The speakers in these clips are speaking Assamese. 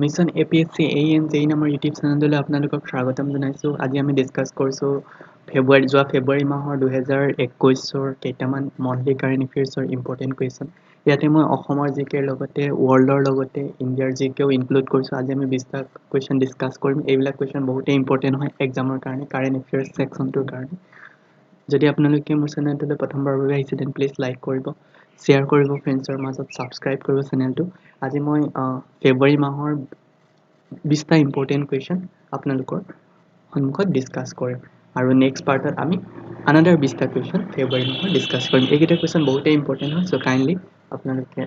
মিছন APSC ANJ নামৰ ইউটিউব চেনেললৈ আপোনালোকক স্বাগতম জনাইছোঁ। আজি আমি ডিছকাছ কৰিছোঁ ফেব্ৰুৱাৰী মাহৰ 2021 কেইটামান মন্থলি কাৰেণ্ট এফেয়াৰ্ছৰ ইম্পৰ্টেণ্ট কুৱেশ্যন। ইয়াতে মই অসমৰ জিকেৰ লগতে ৱৰ্ল্ডৰ লগতে ইণ্ডিয়াৰ জিকেও ইনক্লুড কৰিছোঁ। আজি আমি 20টা কুৱেশ্যন ডিছকাছ কৰিম। এইবিলাক কুৱেশ্যন বহুতেই ইম্পৰ্টেণ্ট হয় এক্সামৰ কাৰণে, কাৰেণ্ট এফেয়াৰ্ছ ছেকশ্যনটোৰ কাৰণে। যদি আপোনালোকে মোৰ চেনেলটোলৈ প্ৰথমবাৰৰ বাবে আহিছে দেন প্লিজ লাইক কৰিব, শ্বেয়াৰ কৰিব ফ্ৰেণ্ডছৰ মাজত, ছাবস্ক্ৰাইব কৰিব চেনেলটো। আজি মই ফেব্ৰুৱাৰী মাহৰ 20টা ইম্পৰ্টেণ্ট কুৱেশ্যন আপোনালোকৰ সন্মুখত ডিছকাছ কৰিম আৰু নেক্সট পাৰ্টত আমি আনাদাৰ 20টা কুৱেশ্যন ফেব্ৰুৱাৰী মাহৰ ডিছকাছ কৰিম। এইকেইটা কুৱেশ্যন বহুতেই ইম্পৰ্টেণ্ট হয়, চ' কাইণ্ডলি আপোনালোকে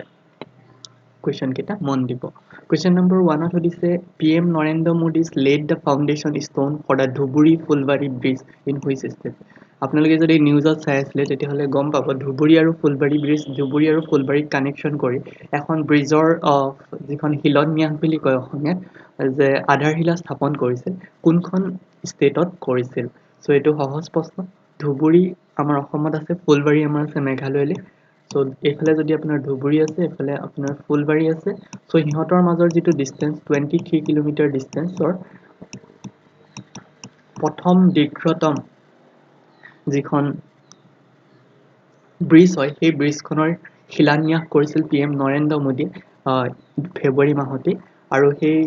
কুৱেশ্যনকেইটা মন দিব। কুৱেশ্যন নম্বৰ 1ত সুধিছে PM Narendra Modi's laid the foundation stone for the Dhubri Phulbari bridge in which state. আপোনালোকে যদি নিউজত চাই আছিলে তেতিয়াহ'লে গম পাব ধুবুৰী আৰু ফুলবাৰী ব্ৰিজ, ধুবুৰী আৰু ফুলবাৰীক কানেকশ্যন কৰি এখন ব্ৰিজৰ যিখন শিলান্যাস বুলি কয় অসমীয়াত, যে আধাৰশিলা স্থাপন কৰিছিল, কোনখন ষ্টেটত কৰিছিল। চ' এইটো সহজ প্ৰশ্ন। ধুবুৰী আমাৰ অসমত আছে, ফুলবাৰী আমাৰ আছে মেঘালয়লৈ। চ' এইফালে যদি আপোনাৰ ধুবুৰী আছে, এইফালে আপোনাৰ ফুলবাৰী আছে। চ' সিহঁতৰ মাজৰ যিটো ডিষ্টেঞ্চ 23 কিলোমিটাৰ ডিষ্টেঞ্চৰ প্ৰথম দীৰ্ঘতম যিখন ব্ৰিজ হয় সেই ব্ৰিজখনৰ শিলান্যাস কৰিছিল PM নৰেন্দ্ৰ মোদীয়ে ফেব্ৰুৱাৰী মাহতেই। আৰু সেই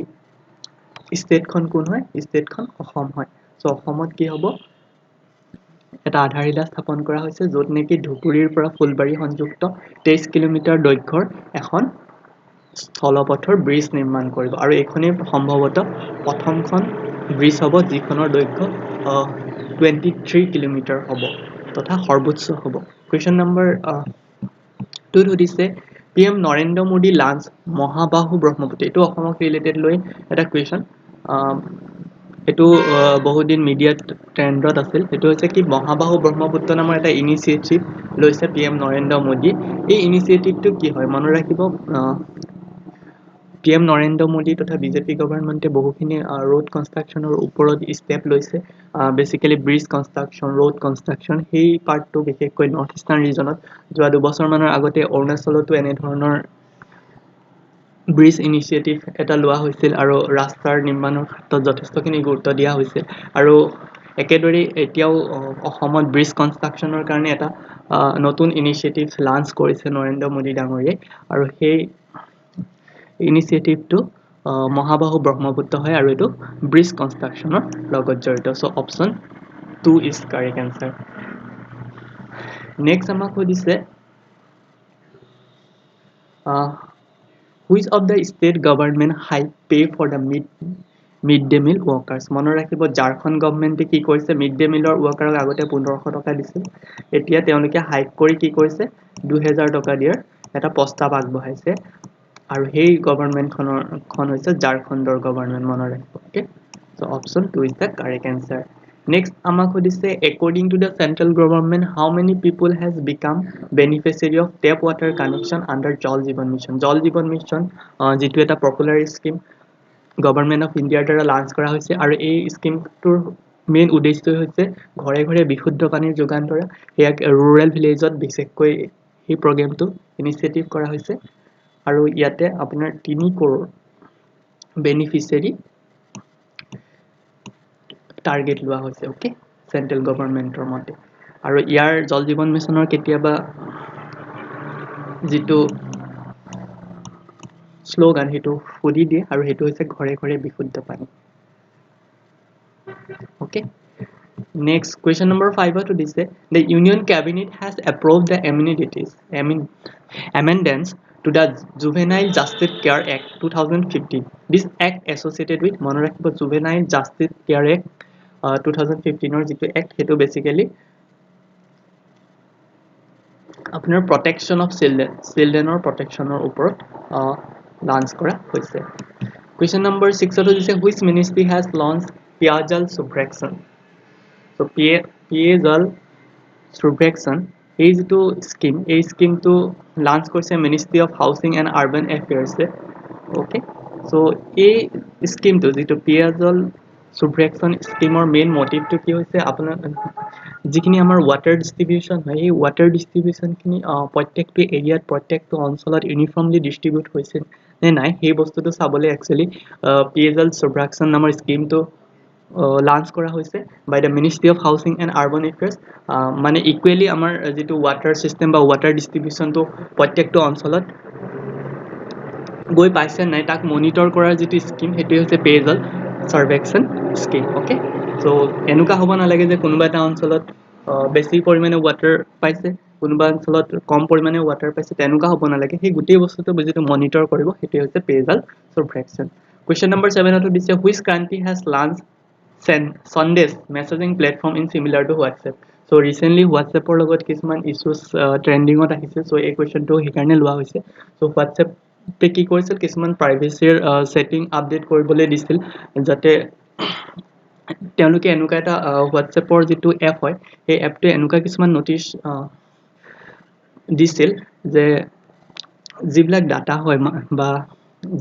ষ্টেটখন কোন হয়? ষ্টেটখন অসম হয়। চ' অসমত কি হ'ব? এটা আধাৰশিলা স্থাপন কৰা হৈছে য'ত নেকি ধুবুৰীৰ পৰা ফুলবাৰী সংযুক্ত 23 কিলোমিটাৰ দৈৰ্ঘ্যৰ এখন স্থলপথৰ ব্ৰিজ নিৰ্মাণ কৰিব। আৰু এইখনেই সম্ভৱতঃ প্ৰথমখন ব্ৰিজ হ'ব যিখনৰ দৈৰ্ঘ্য 23 কিলোমিটাৰ হ'ব তথা সৰ্বোচ্চ হ'ব। কুৱেশ্যন নম্বৰ 2ত সুধিছে PM নৰেন্দ্ৰ মোদী লাঞ্চ মহাবাহু ব্ৰহ্মপুত্ৰ। এইটো অসমক ৰিলেটেড লৈ এটা কুৱেশ্যন। এইটো বহুদিন মিডিয়াত ট্ৰেণ্ডত আছিল। সেইটো হৈছে কি মহাবাহু ব্ৰহ্মপুত্ৰ নামৰ এটা ইনিচিয়েটিভ লৈছে PM নৰেন্দ্ৰ মোদী। এই ইনিচিয়েটিভটো কি হয় মনত ৰাখিব, PM নৰেন্দ্ৰ মোদী তথা বিজেপি গভৰ্ণমেণ্টে বহুখিনি ৰোড কনষ্ট্ৰাকশ্যনৰ ওপৰত ষ্টেপ লৈছে। Basically bridge construction, road construction, সেই পাৰ্টটো বিশেষকৈ নৰ্থ ইষ্টাৰ্ণ ৰিজনত। যোৱা দুবছৰমানৰ আগতে অৰুণাচলতো এনেধৰণৰ ব্ৰিজ ইনিচিয়েটিভ এটা লোৱা হৈছিল আৰু ৰাস্তাৰ নিৰ্মাণৰ ক্ষেত্ৰত যথেষ্টখিনি গুৰুত্ব দিয়া হৈছিল। আৰু একেদৰেই এতিয়াও অসমত ব্ৰিজ কনষ্ট্ৰাকশ্যনৰ কাৰণে এটা নতুন ইনিচিয়েটিভ লাঞ্চ কৰিছে নৰেন্দ্ৰ মোদী ডাঙৰীয়াই। আৰু সেই ইনিচিয়েটিভটো মহাবাহু ব্ৰহ্মপুত্ৰ হয় আৰু এইটো ব্ৰিজ কনষ্ট্ৰাকশ্যনৰ লগত জড়িত। So' option 2 is correct answer. Next আমাক সুধিছে which of the state government hike pay for the mid day meal workers. মনত ৰাখিব ঝাৰখণ্ড গভৰ্ণমেণ্টে কি কৰিছে, মিড ডে মিলৰ ৱৰ্কাৰক আগতে 1500 টকা দিছিল, এতিয়া তেওঁলোকে হাইক কৰি কি কৰিছে 2000 টকা দিয়াৰ এটা প্ৰস্তাৱ আগবঢ়াইছে। আৰু সেই গভৰ্ণমেণ্টখন হৈছে ঝাৰখণ্ডৰ গভৰ্ণমেণ্ট, মনত ৰাখিব। Okay, so' option 2 is the correct answer. Next আমাক সুধিছে according to the central government how many people has become beneficiary of tap water connection under Jal Jeevan mission. জল জীৱন মিছন যিটো এটা পপুলাৰ স্কিম গভৰ্ণমেণ্ট অফ ইণ্ডিয়াৰ দ্বাৰা লাঞ্চ কৰা হৈছে। আৰু এই স্কিমটোৰ মেইন উদ্দেশ্য হৈছে ঘৰে ঘৰে বিশুদ্ধ পানীৰ যোগান ধৰা। সেয়া ৰুৰেল ভিলেজত বিশেষকৈ সেই প্ৰগ্ৰেমটো ইনিচিয়েটিভ কৰা হৈছে। আৰু ইয়াতে আপোনাৰ 3 কৰোৰ বেনিফিচিয়াৰী টাৰ্গেট লোৱা হৈছে। অ'কে, চেণ্ট্ৰেল গভৰ্ণমেণ্টৰ মতে। আৰু ইয়াৰ জল জীৱন মিছনৰ কেতিয়াবা যিটো শ্লোগান সেইটো সুধি দিয়ে আৰু সেইটো হৈছে ঘৰে ঘৰে বিশুদ্ধ পানী। অ'কে, নেক্সট কুৱেশ্যন নম্বৰ 5ত সুধিছে the union cabinet has approved the amendments to the Juvenile Justice Care Act 2015. This act associated with মনত ৰাখিব Juvenile Justice Care Act 2015 যিটো এক্ট সেইটো বেচিকেলি আপোনাৰ প্ৰটেকশ্যন অফ চিলড্ৰেনৰ প্ৰটেকশ্যনৰ ওপৰত লাঞ্চ কৰা হৈছে। কুৱেশ্যন নম্বৰ 6ত হৈছে which ministry has launch Peyjal Survekshan. So' Peyjal Survekshan এই যিটো স্কিম, এই স্কিমটো লাঞ্চ কৰিছে ministry of housing and urban এফেয়াৰ্ছে। অ'কে, চ' এই স্কিমটো যিটো পিয়াজল সুব্ৰেকশ্যন স্কিমৰ মেইন মটিভটো কি হৈছে, আপোনাৰ যিখিনি আমাৰ ৱাটাৰ ডিষ্ট্ৰিবিউশ্যন হয় এই ৱাটাৰ ডিষ্ট্ৰিবিউশ্যনখিনি প্ৰত্যেকটো এৰিয়াত প্ৰত্যেকটো অঞ্চলত ইউনিফৰ্মলি ডিষ্ট্ৰিবিউট হৈছে নে নাই সেই বস্তুটো চাবলৈ একচুৱেলি PSL Subtraction নামৰ স্কিমটো লঞ্চ কৰা হৈছে by the ministry of housing and urban affairs মানে ইকুৱেলি আমাৰ যিটো ৱাটাৰ ছিষ্টেম বা ৱাটাৰ ডিষ্ট্ৰিবিউশ্যনটো প্ৰত্যেকটো অঞ্চলত গৈ পাইছে নাই তাক মনিটৰ কৰাৰ যিটো স্কিম সেইটোৱে হৈছে পেজল সাৰ্ভেকশ্যন স্কিম ওকে চ' এনেকুৱা হ'ব নালাগে যে কোনোবা এটা অঞ্চলত বেছি পৰিমাণে ৱাটাৰ পাইছে কোনোবা অঞ্চলত কম পৰিমাণে ৱাটাৰ পাইছে তেনেকুৱা হ'ব নালাগে সেই গোটেই বস্তুটো যিটো মনিটৰ কৰিব সেইটোৱে হৈছে পেজল সাৰ্ভেকশ্যন কুৱেশ্যন নম্বৰ 7 দিছে which country has launch Sundays messaging platform in similar to WhatsApp. So recently WhatsApp or লগত কিছুমান issues trending ত আহিছে so এই কোৱেশ্চনটো সেইকাৰণে লোৱা হৈছে so WhatsApp পে কি কৰিছিল কিছুমান প্ৰাইভেচিৰ সেটিং আপডেট কৰিবলৈ দিছিল যাতে তেওঁলোকে এনেকুৱা এটা WhatsAppৰ যিটো এপ হয় সেই এপটোৱে এনেকুৱা কিছুমান নটিচ দিছিল যে যিবিলাক ডাটা হয় বা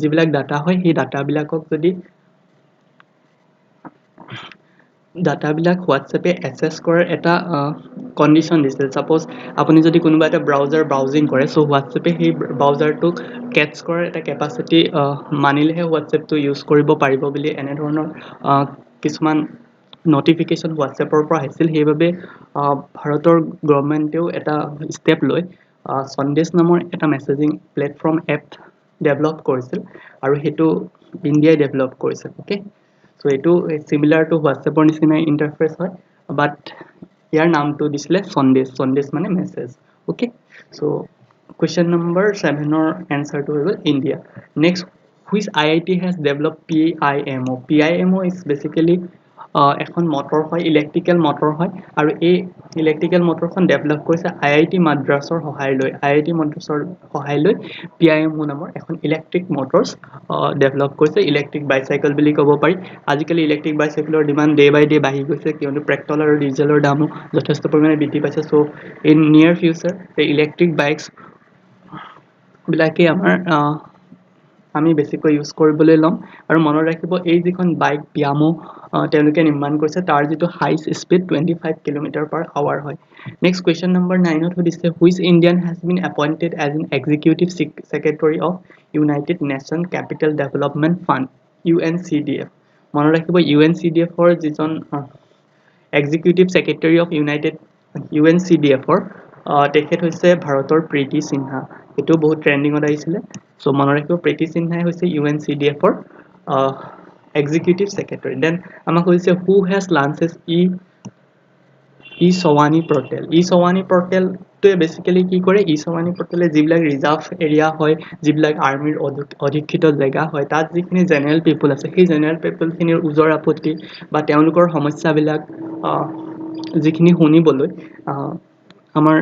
যিবিলাক ডাটা হয় সেই ডাটাবিলাকক যদি ডাটাবিলাক হোৱাটছএপে এক্সেছ কৰাৰ এটা কণ্ডিশ্যন দিছিল ছাপ'জ আপুনি যদি কোনোবা এটা ব্ৰাউজাৰ ব্ৰাউজিং কৰে চ' হোৱাটছএপে সেই ব্ৰাউজাৰটোক কেটছ কৰাৰ এটা কেপাচিটি মানিলেহে হোৱাটছএপটো ইউজ কৰিব পাৰিব বুলি এনেধৰণৰ কিছুমান নটিফিকেশ্যন হোৱাটছএপৰ পৰা আহিছিল সেইবাবে ভাৰতৰ গভৰ্ণমেণ্টেও এটা ষ্টেপ লৈ সন্দেশ নামৰ এটা মেছেজিং প্লেটফৰ্ম এপ ডেভেলপ কৰিছিল আৰু সেইটো ইণ্ডিয়াই ডেভেলপ কৰিছিল অ'কে চ' এইটো চিমিলাৰ টু হোৱাটছএপৰ নিচিনাই ইণ্টাৰফেচ হয় বাট ইয়াৰ নামটো দিছিলে সন্দেশ মানে message okay so' question number 7ৰ এনচাৰটো হৈ গ'ল India next which IIT has develop PIMO is basically এখন মটৰ হয় ইলেক্ট্ৰিকেল মটৰ হয় আৰু এই ইলেক্ট্ৰিকেল মটৰখন ডেভেলপ কৰিছে IIT মাদ্ৰাছৰ সহায় লৈ PIMO নামৰ এখন ইলেক্ট্ৰিক মটৰ্ছ ডেভেলপ কৰিছে ইলেক্ট্ৰিক বাইচাইকেল বুলি ক'ব পাৰি আজিকালি ইলেক্ট্ৰিক বাইচাইকেলৰ ডিমাণ্ড ডে বাই ডে বাঢ়ি গৈছে কিয়নো পেট্ৰল আৰু ডিজেলৰ দামো যথেষ্ট পৰিমাণে বৃদ্ধি পাইছে চ' ইন নিয়াৰ ফিউচাৰ এই ইলেক্ট্ৰিক বাইকছ বিলাকে আমি বেছিকৈ ইউজ কৰিবলৈ ল'ম আৰু মনত ৰাখিব এই যিখন বাইক পিয়ামো তেওঁলোকে নিৰ্মাণ কৰিছে তাৰ যিটো হাইষ্ট স্পীড 25 km/h হয় নেক্সট কুৱেশ্যন নম্বৰ 9 সুধিছে which Indian has been appointed as an executive secretary of United Nation Capital Development Fund UNCDF মনত ৰাখিব UNCDFৰ যিজন এক্সিকিউটিভ ছেক্ৰেটৰী অফ UNCDFৰ তেখেত হৈছে ভাৰতৰ প্ৰীতি সিনহা এইটো বহুত ট্ৰেণ্ডিঙত আহিছিলে চ' মনত ৰাখিব প্ৰীতি সিনহাই হৈছে UNCDFৰ এক্সিকিউটিভ ছেক্ৰেটৰী দেন আমাক কৈছে হু হেজ লাঞ্চেছ ই-সৱানী পৰ্টেলটোৱে বেচিকেলি কি কৰে ই-সৱানী পৰ্টেলে যিবিলাক ৰিজাৰ্ভ এৰিয়া হয় যিবিলাক আৰ্মিৰ অধীক্ষিত জেগা হয় তাত যিখিনি জেনেৰেল পিপুল আছে সেই জেনেৰেল পিপুলখিনিৰ ওজৰ আপত্তি বা তেওঁলোকৰ সমস্যাবিলাক যিখিনি শুনিবলৈ আমাৰ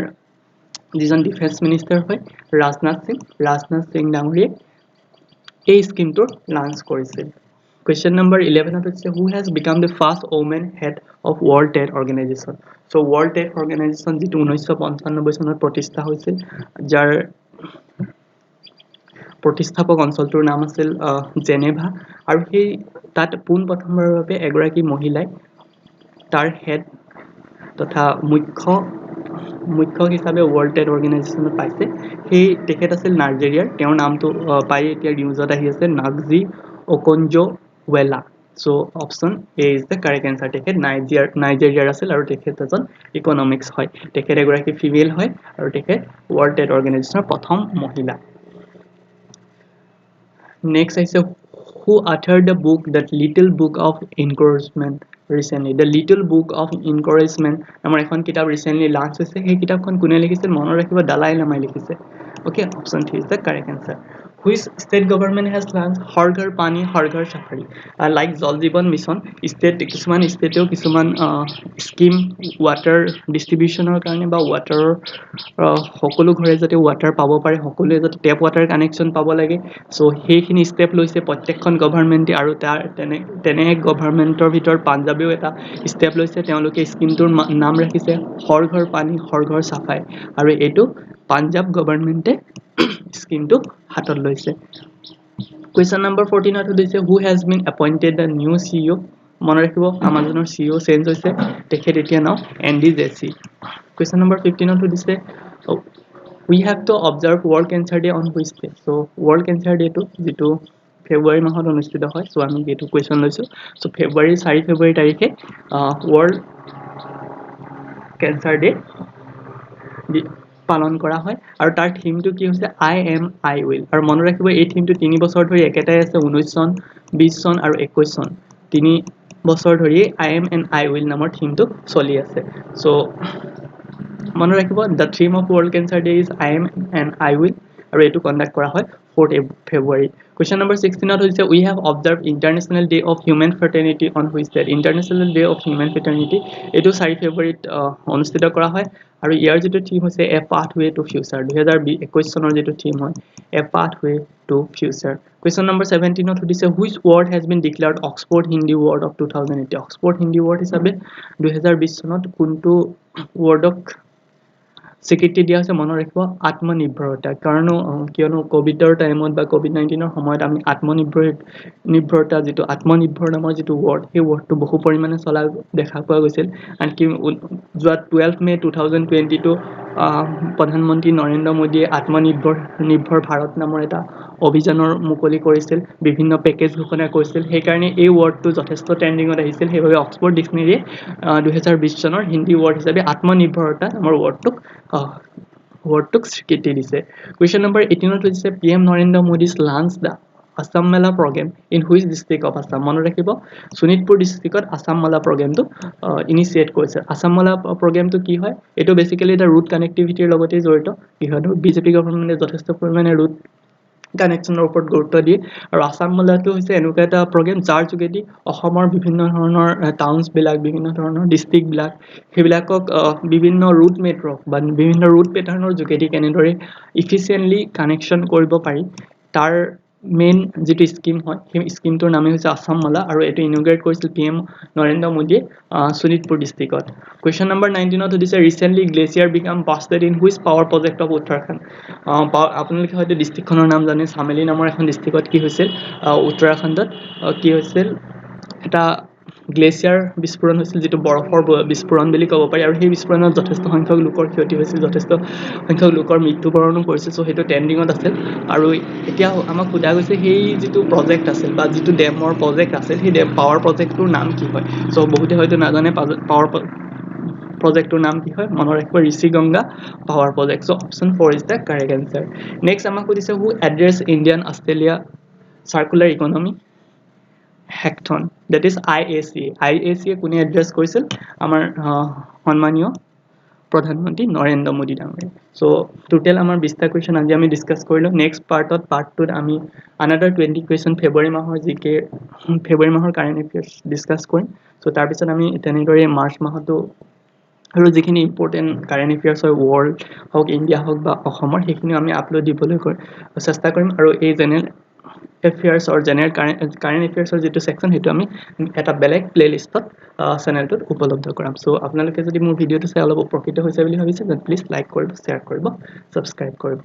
যিজন ডিফেন্স মিনিষ্টাৰ হয় ৰাজনাথ সিং ডাঙৰীয়ে এই স্কিমটো লঞ্চ কৰিছিল কুৱেশ্যন নম্বৰ 11 হৈছে who has became the first women head of world trade organisation so' world trade organisation যিটো 1995 চনত প্ৰতিষ্ঠা হৈছিল যাৰ প্ৰতিষ্ঠাপক অঞ্চলটোৰ নাম আছিল জেনেভা আৰু সেই তাত পোনপ্ৰথমবাৰৰ বাবে এগৰাকী মহিলাই তাৰ হেড তথা মুখ্য হিচাপে ৱৰ্ল্ড ট্ৰেড অৰ্গেনাইজেশ্যনত পাইছে সেই তেখেত আছিল নাইজেৰিয়াৰ তেওঁৰ নামটো পাই এতিয়া নিউজত আহি আছে Ngozi Okonjo Iweala so' option A is the correct answer তেখেত নাইজেৰিয়াৰ আছিল আৰু তেখেত এজন ইকনমিক্স হয় তেখেত এগৰাকী ফিমেল হয় আৰু তেখেত ৱৰ্ল্ড ট্ৰেড অৰ্গেনাইজেশ্যনৰ প্ৰথম মহিলা নেক্সট আহিছে who authored the book that little book of encouragement recently the little book of encouragement আমাৰ এখন কিতাপ recently launch হৈছে সেই কিতাপখন কোনে লিখিছিল মনত ৰাখিব দালাই লামাই লিখিছে okay option 3 is the correct answer which state government has launched har ghar pani har ghar safari like jal jeevan mission state কিছুমান ষ্টেটেও কিছুমান স্কিম ৱাটাৰ ডিষ্ট্ৰিবিউচনৰ কাৰণে বা ৱাটাৰৰ সকলো ঘৰে যাতে ৱাটাৰ পাব পাৰে সকলোৱে যাতে টেপ ৱাটাৰ কানেকশ্যন পাব লাগে চ' সেইখিনি ষ্টেপ লৈছে প্ৰত্যেকখন গভৰ্ণমেণ্টে আৰু তাৰ তেনে এক গভৰ্ণমেণ্টৰ ভিতৰত পাঞ্জাৱেও এটা ষ্টেপ লৈছে তেওঁলোকে স্কিমটোৰ নাম ৰাখিছে হৰ ঘৰ পানী হৰ ঘৰ চাফাই আৰু এইটো পাঞ্জাৱ গভৰ্ণমেণ্টে স্কিমটো হাতত লৈছে কুৱেশ্যন নম্বৰ 14 সুধিছে who has been appointed the new CEO মনত ৰাখিব আমাজনৰ CEO চেঞ্জ হৈছে তেখেত এতিয়া নাও এণ্ডি জেচি কুৱেশ্যন নম্বৰ 15 সুধিছে we have to observe World Cancer Day on which day? So World Cancer Day to যেটো ফেব্ৰুৱাৰী মাহত অনুষ্ঠিত হয় সো আমি যেটো কোৱেশ্চন লৈছো সো ফেব্ৰুৱাৰী 4 ফেব্ৰুৱাৰী তাৰিখে World Cancer Day পালন কৰা হয় আৰু তাৰ থিমটো কি হৈছে I am I will আৰু মনত ৰাখিব এই থিমটো 3 বছৰ ধৰি একেটাই আছে 19 চন 20 চন আৰু 21 চন 3 বছৰ ধৰি I am and I will নামৰ থিমটো চলি আছে সো মনত ৰাখিব the theme of World Cancer Day is I am and I will আৰু এটো কন্ডাক্ট কৰা হয় 4 February question number 16 হৈছে we have observed International Day of Human Fraternity on which day International Day of Human Fraternity এটো 4 February অনুষ্ঠিত কৰা হয় আৰু ইয়াৰ যেটো থিম হৈছে a pathway to future 2021 চনৰ যেটো থিম হয় a pathway to future question number 17 হৈছে which word has been declared Oxford Hindi word of 2018 Oxford Hindi word হিচাপে 2020 চনত কোনটো wordক স্বীকৃতি দিয়া হৈছে মনত ৰাখিব আত্মনিৰ্ভৰতা কাৰণ কিয়নো কোভিডৰ টাইমত বা কোভিড 19 ৰ সময়ত আমি আত্মনিৰ্ভৰতা যেটো আত্মনিৰ্ভৰ নামৰ যেটো ওয়াৰ্ড এই ওয়াৰ্ডটো বহু পৰিমাণে চলা দেখা পোৱা গৈছিল আনকি যোৱা 12 মে 2022 প্ৰধানমন্ত্ৰী নৰেন্দ্ৰ মোদীয়ে আত্মনিৰ্ভৰ ভাৰত নামৰ এটা অভিযানৰ মুকলি কৰিছিল বিভিন্ন পেকেজ ঘোষণা কৰিছিল সেই কাৰণে এই ওয়াৰ্ডটো যথেষ্ট ট্ৰেন্ডিংত আহিছিল সেইভাবে অক্সফোৰ্ড ডিকশনাৰীয়ে 2020 চনৰ হিন্দী ওয়াৰ্ড হিচাপে আত্মনিৰ্ভৰতা নামৰ ওয়াৰ্ডটোক স্বীকৃতি দিছে question number 18 হৈছে PM Narendra Modi's launched the Assam Mela program in which district of Assam মনত ৰাখিব শোণিতপুৰ ডিস্ট্ৰিক্টত আসাম মালা প্ৰগ্ৰামটো ইনিশিয়েট কৰিছে আসাম মালা প্ৰগ্ৰামটো কি হয় এটো বেসিক্যালি এটা ৰুট কানেক্টিভিটিৰ লগতে জড়িত কিয়নো বিজেপি গভৰ্ণমেণ্টে যথেষ্ট পৰিমাণে ৰুট কানেকশনৰ ওপৰত গুৰুত্ব দিয়ে আৰু আসাম মালাটো হৈছে এনেকুৱা এটা প্ৰগ্ৰাম যাৰ যোগেদি অসমৰ বিভিন্ন ধৰণৰ টাউনছ বিলাক বিভিন্ন ধৰণৰ ডিস্ট্ৰিক্ট বিলাক হেবিলাকক বিভিন্ন ৰুট নেটৱৰ্ক বা বিভিন্ন ৰুট প্যাটাৰ্নৰ যোগেদি কেনেদৰে ইফিচিয়েন্টলি কানেকশন কৰিব পাৰি তাৰ মেইন যেটো স্কিম হয় সেই স্কিমটোৰ নামে হৈছে আসাম মালা আৰু এটো ইনোগ্ৰেট কৰিছিল PM নৰেন্দ্ৰ মোদীয়ে শোণিতপুৰ ডিস্ট্ৰিক্টত question number 19 হৈছে recently glacier become busted in which power project of Uttarakhand আপোনালোকে হয়তো ডিস্ট্ৰিক্টখনৰ নাম জানে সামেলি নামৰ এখন ডিস্ট্ৰিক্টত কি হৈছিল উত্তৰাখণ্ডত কি হৈছিল এটা গ্লেচিয়াৰ বিস্ফোৰণ হৈছিল যেটো বৰফৰ বিস্ফোৰণ বুলি ক'ব পাৰি আৰু সেই বিস্ফোৰণত যথেষ্ট সংখ্যক লোকৰ ক্ষতি হৈছিল যথেষ্ট সংখ্যক লোকৰ মৃত্যুবৰণ কৰিছিল সো হেতু ট্ৰেন্ডিংত আছিল আৰু এতিয়া আমাক খুদা গৈছে সেই যেটো প্ৰজেক্ট আছিল বা যেটো ডেমৰ প্ৰজেক্ট আছিল সেই ডেম পাৱাৰ প্ৰজেক্টৰ নাম কি হয় সো বহুতে হয়তো নাজানে পাৱাৰ projectৰ নাম কি হয় মনত ৰাখিব Rishiganga power project so option 4 is the correct answer next আমাক কৈছে who address Indian Australia circular economy hackathon that is IACA কোনে এড্ৰেছ কৰিছিল আমাৰ সন্মানীয় প্ৰধানমন্ত্ৰী নৰেন্দ্ৰ মোদী ডাঙৰীয়া সো টোটাল আমাৰ 20টা কোৱেশ্চন আজি আমি ডিসকাস কৰিলো নেক্সট পাৰ্টত পাৰ্ট 2ত আমি another 20 কোৱেশ্চন ফেব্ৰুৱাৰী মাহৰ জিকে ফেব্ৰুৱাৰী মাহৰ কাৰেন্ট এফেয়াৰ্স ডিসকাস কৰিম সো তাৰ পিছত আমি তেনেদৰে মাৰ্চ মাহতো আৰু যিখিনি ইম্পৰ্টেন্ট কাৰেন্ট এফেয়াৰ্স হয় ওয়াৰ্ল্ড হক ইন্ডিয়া হক বা অসমৰ সেইখিনি আমি আপলোড দিবলৈ চেষ্টা কৰিম আৰু এই জেনেৰেল এফেয়াৰ্স অৰ জেনেৰেল কাৰেন্ট এফেয়াৰ্সৰ যেটো সেকশন হেতু আমি এটা বেলেগ প্লেলিষ্টত চেনেলটোত উপলব্ধ কৰাম সো আপোনালোকে যদি মোৰ ভিডিওটো চাই অলপ উপকৃত হৈছে বুলি ভাবিছে then প্লিজ লাইক কৰিব শেয়াৰ কৰিব সাবস্ক্ৰাইব কৰিব